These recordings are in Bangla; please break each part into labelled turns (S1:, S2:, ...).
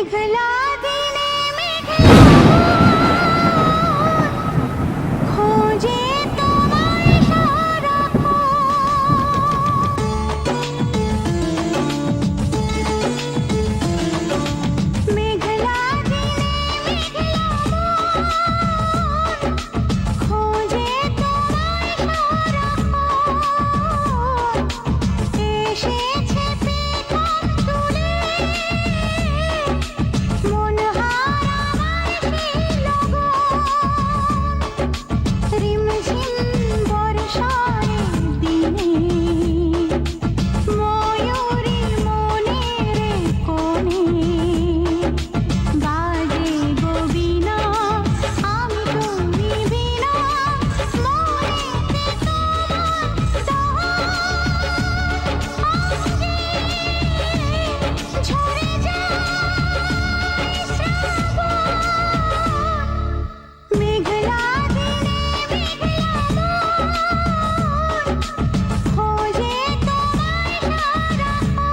S1: মেঘলা দিনে মেঘলা খোঁজে তোমায় সারাক্ষণ। মেঘলা দিনে মেঘলা খোঁজে তোমায় সারাক্ষণ। এসেছে পেখম তুলে মন হারাবার সেই লগন। রিমঝিম বর্ষার দিনে ময়ূরী মনের কোণে বাজে গো বীণা। আমি তুমি বিনা মনেতে তোমার দহন। ঝরে যায় শ্রাবণ। মেঘলা দিনে মেঘলা খোঁজে তোমায় সারাক্ষণ।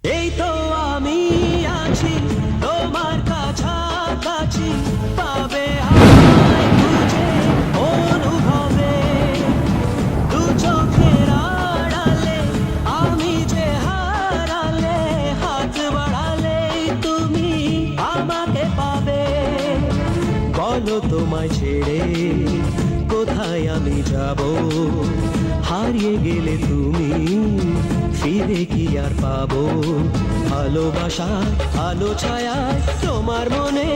S2: এই তো আমি আছি তোমার কাছাকাছি, পাবে আমায় খুঁজে অনুভবে। দু চোখের আড়ালে আমি যে হারালে, হাত বাড়ালেই তুমি আমাকে পাবে। বলো তোমায় ছেড়ে কোথায় আমি যাব, হারিয়ে গেলে তুমি ফিরে কি আর পাবো। ভালোবাসা আলো ছায়ায় তোমার মনে